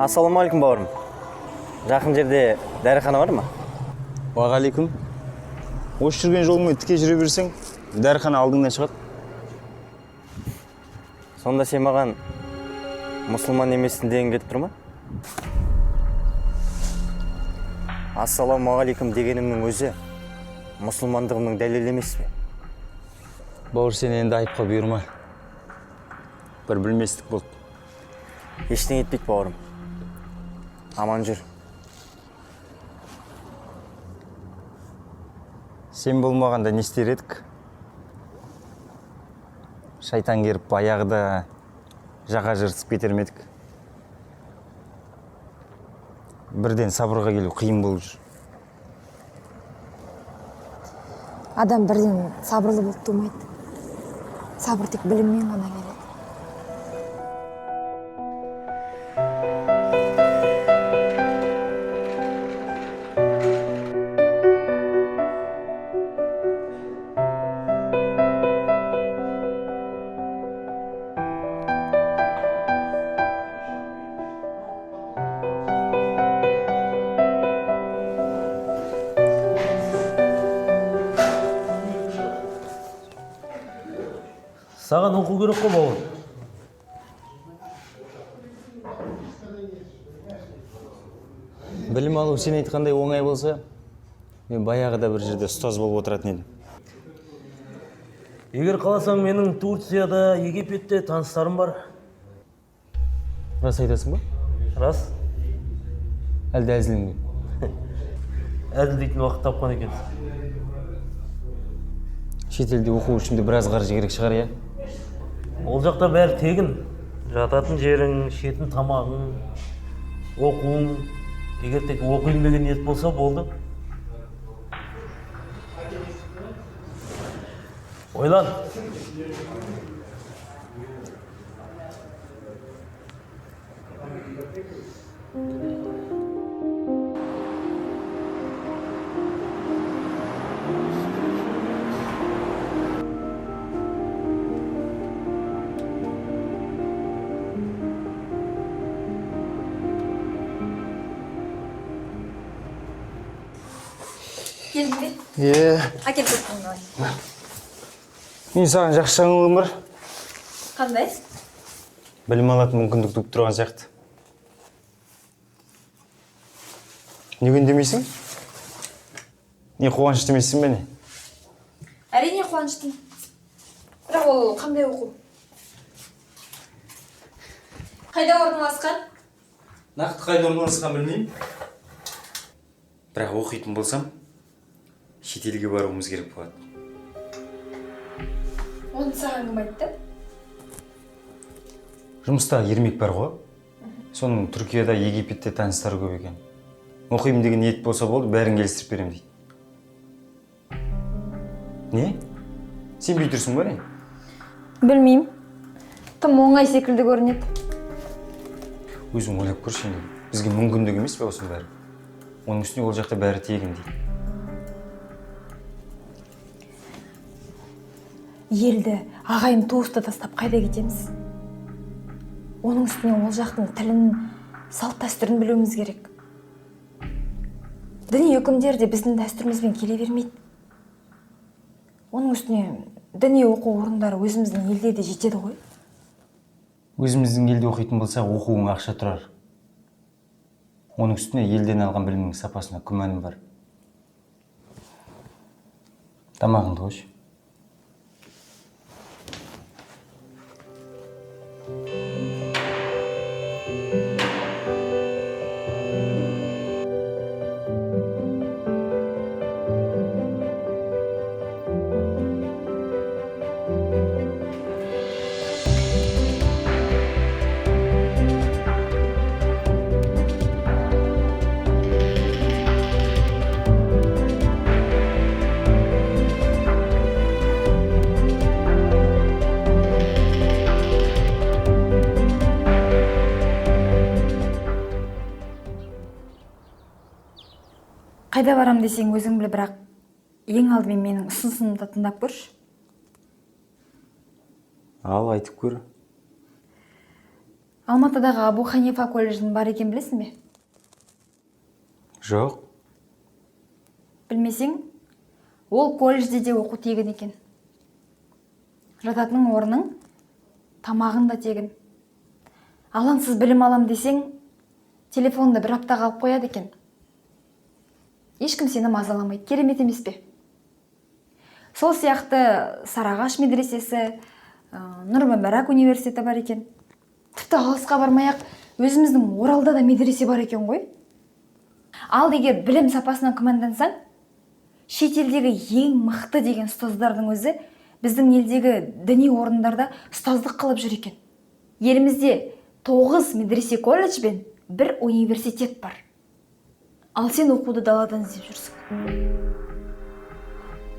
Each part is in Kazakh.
Ассалаумағалейкум бауырым. Жақын жерде дәріхана бар ма? Уағалейкум. Осы жүрген жолыңмен тіке жүре берсең, дәріхана алдыңнан шығады. Сонда сен маған мұсылман емессің деген кетіп тұр ма? Ассалаумағалейкум дегенімнің өзі мұсылмандығымның дәлелі емес пе? Бауыр, сен енді айыпқа бұйырма. Бір білместік болды. Ештеңе етпейді бауырым. Аман жүр. Сен болмағанда не істер едік? Шайтан керіп баяғыда жаға жыртысып кетер ме едік? Бірден сабырға келу қиын болып жүр. Адам бірден сабырлы болып тумайды. Сабыр тек біліммен ғана келеді. Саған оқу керек қой бауыр. Білім алу сен айтқандай оңай болса, мен баяғыда бір жерде ұстаз болып отыратын едім. Егер қаласаң, менің Турцияда, Египетте таныстарым бар. Рас айтасың ба? Рас. Әлде әзілің бе? Әділ дейтін уақыт тапқан екенсің. Шетелде оқу үшін де біраз қаржы керек шығар, иә? Ол жақта бәрі тегін. Жататын жерің, ішетін тамағың, оқуың. Егер тек оқиын деген ниет болса болды. Ойлан. Келдің бе? Әкел көптің олай. Мен саған жақсы жаңалығым бар. Қандай? Білім алатын мүмкіндік туып тұрған сияқты. Неге үндемейсің? Не қуанышты емессің бе не? Әрине қуаныштымын. Бірақ ол қандай оқу? Қайда орналасқан? Нақты қайда орналасқан білмеймін. Бірақ оқитын болсам, шетелге баруымыз керек болады. Оны саған кім айтты? Жұмыста Ермек бар ғой. Соның Түркияда, Египетте таныстары көп екен. Оқимын деген ниет болса болды, бәрін келістіріп берем дейді. Не? Сен бүйтірсің ба не? Білмеймін. Тым оңай секілді көрінеді. Өзің ойлап көрші енді. Бізге мүмкіндік емес пе осының бәрі? Оның үстіне ол жақта бәрі тегін дейді. Елді, ағайын туысты тастап қайда кетеміз? Оның үстіне ол жақтың тілін, салт дәстүрін білуіміз керек. Діни үкімдер де біздің дәстүрімізбен келе бермейді. Оның үстіне діни оқу орындары өзіміздің елде де жетеді ғой. Өзіміздің елде оқитын болса, оқуың ақша тұрар. Оның үстіне елден алған білімнің сапасына күмәнім бар. Тамағыңды қойшы. Қайда барам десең өзің біле, бірақ ең алдымен менің ұсынысымды тыңдап көрші. Ал, айтып көр. Алматыдағы Абу Ханифа колледжінің бар екен білесің бе? Жоқ. Білмесең, ол колледжде де оқу тегін екен. Жататын орның, тамағың да тегін. Алаңсыз білім алам десең, телефонды бір апта қалып қояды екен. Ешкім сені мазаламайды, керемет емес пе? Сол сияқты Сарыағаш медресесі, Нұр-Мүбарак университеті бар екен. Тіпті алысқа бармай-ақ өзіміздің Оралда да медресе бар екен ғой. Ал егер білім сапасынан күмәндансаң, шет елдегі ең мықты деген ұстаздардың өзі біздің елдегі діни орындарда ұстаздық қылып жүр екен. Елімізде 9 медресе колледж бен 1 университет бар. Ал сен оқуды даладан іздеп жүрсің.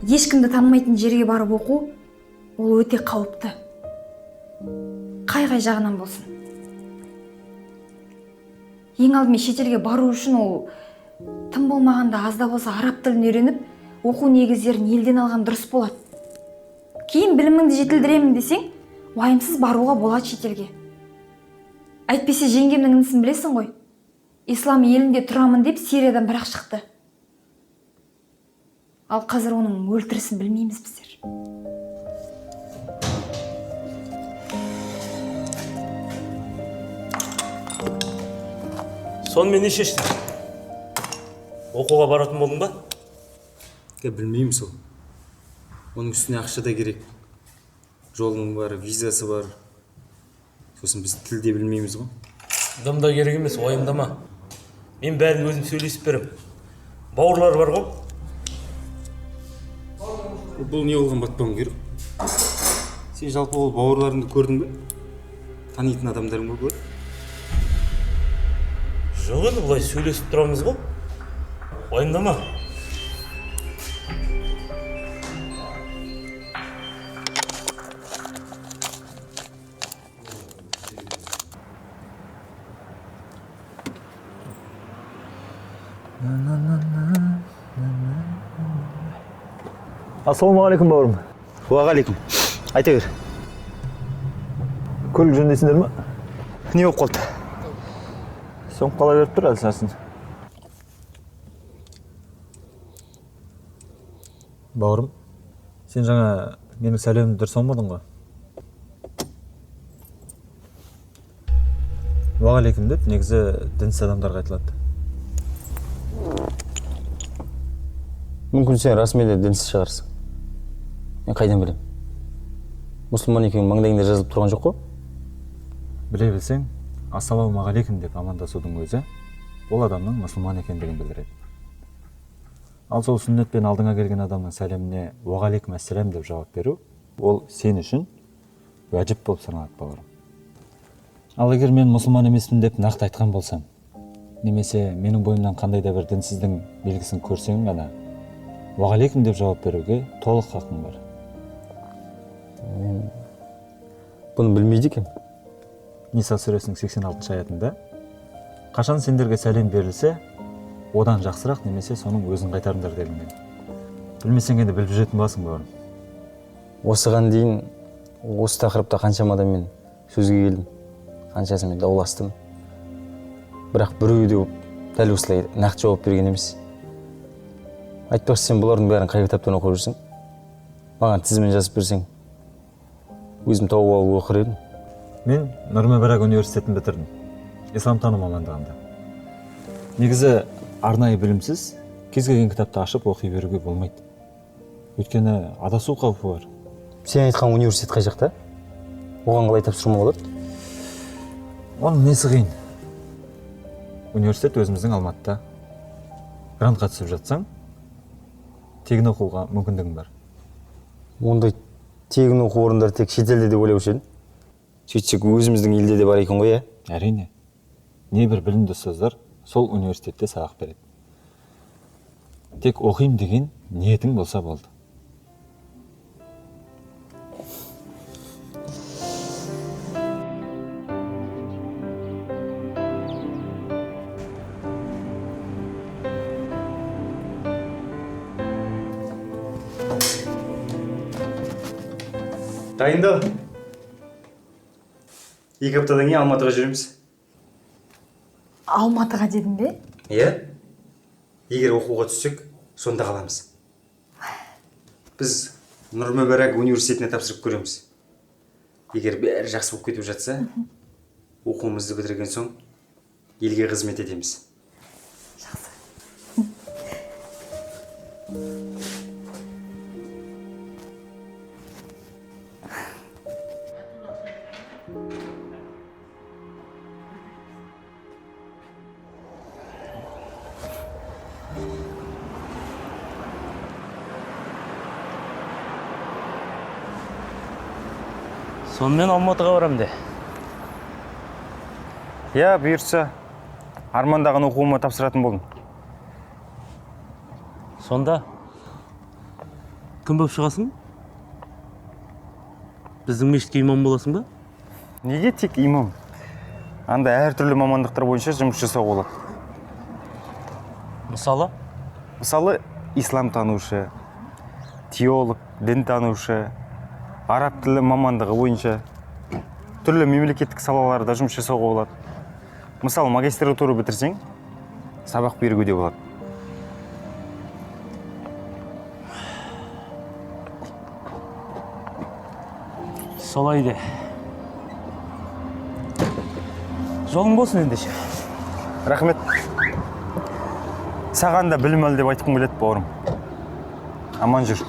Ешкімді танымайтын жерге барып оқу, ол өте қауіпті. Қай жағынан болсын. Ең алдымен шетелге бару үшін ол тым болмағанда азда болса араб тілін үйреніп, оқу негіздерін елден алған дұрыс болады. Кейін біліміңді жетілдіремін десең, уайымсыз баруға болады шетелге. Әйтпесе жеңгемнің інісін білесің ғой. Ислам елінде тұрамын деп Сириядан бірақ шықты. Ал қазір оның өлтірісін білмейміз біздер. Сонымен не шештің? Оқуға баратын болдың ба? Білмеймін сол. Оның үстіне ақша да керек. Жолының бар, визасы бар. Сосын біз тілде білмейміз ғой. Дымда керек емес, уайымдама. Мен бәрін өзім сөйлесіп берем. Бауырлар бар ғой? Бұл не болған батпан керек? Сен жалпы ол бауырларыңды көрдің бе? Танитын адамдарың ба көрді? Жоқ енді бұлай сөйлесіп тұрамыз ғой. Уайымдама. Ассалаумағалейкум бауырым. Уағалейкум. Айта бер. Көлік жөндейсіңдер ма? Не болып қалды? Соңып қала беріп тұр әлсасын. Бауырым, сен жаңа менің сәлемімді дұрыс алмадың ғой? Уағалейкум деп негізі дінсіз адамдарға айтылады. Мүмкін сен расымен де дінсіз шығарсың. Мен қайдан білем? Мұсылман екенің маңдайыңда жазылып тұрған жоқ қой? Біле білсең, ассалаумағалейкум деп амандасудың өзі ол адамның мұсылман екендігін білдіреді. Ал сол сүннетпен алдыңа келген адамның сәлеміне уағалейкум ассалам деп жауап беру, ол сен үшін уәжіп болып саналады, бауырым. Ал егер мен мұсылман емеспін деп нақты айтқан болсам, немесе менің бойымнан қандай да бір дінсіздің белгісін көрсең ғана, уағалейкум деп жауап беруге толық хақың бар. Мен бұны білмейді екем. Ниса сүресінің 86 аятында қашан сендерге сәлем берілсе, одан жақсырақ немесе соның өзін қайтарыңдар делінген. Білмесең енді біліп жүретін боласың, бауырым. Осыған дейін осы тақырыпта қаншама адаммен сөзге келдім, қаншасымен дауластым. Бірақ біреуі де дәл осылай нақты жауап берген емес. Айтпақшы, сен бұлардың бәрін қай кітаптан оқып жүрсің? Маған тізімін жазып берсең, өзім тауып алып оқыр едім. Мен Нұр-Мүбарак университетін бітірдім, исламтану мамандығында. Негізі арнайы білімсіз кез келген кітапты ашып оқи беруге болмайды. Өйткені адасу қаупі бар. Сен айтқан университет қай жақта? Оған қалай тапсыруыма болады? Оның несі қиын? Университет өзіміздің Алматыда. Грантқа түсіп жатсаң, тегін оқуға мүмкіндігің бар. Ондай тегін оқу орындары тек шетелде деп ойлаушы едім. Сөйтсек өзіміздің елде де бар екен ғой, ә? Әрине. Небір білімді ұстаздар сол университетте сабақ береді. Тек оқимын деген ниетің болса болды. Дайындал. 2 аптадан кейін Алматыға жүреміз. Алматыға дедің бе? Иә? Егер оқуға түссек, сонда қаламыз. Біз Нұр Мүбәрак университетіне тапсырып көреміз. Егер бәрі жақсы болып кетіп жатса, оқуымызды бітірген соң елге қызмет етеміз. Сонымен Алматыға барам де. Иә, бұйыртса, армандаған оқуыма тапсыратын болдым. Сонда кім болып шығасың? Біздің мешітке имам боласың ба? Неге тек имам? Анда әртүрлі мамандықтар бойынша жұмыс жасауға болады. Мысалы? Мысалы, ислам танушы, теолог, дін танушы, араб тілі мамандығы бойынша түрлі мемлекеттік салаларда жұмыс жасауға болады. Мысалы, магистратура бітірсең, сабақ беруге де болады. Солай де. Жолың болсын ендеше. Рахмет. Саған да білім ал деп айтқым келеді, бауырым. Аман жүр.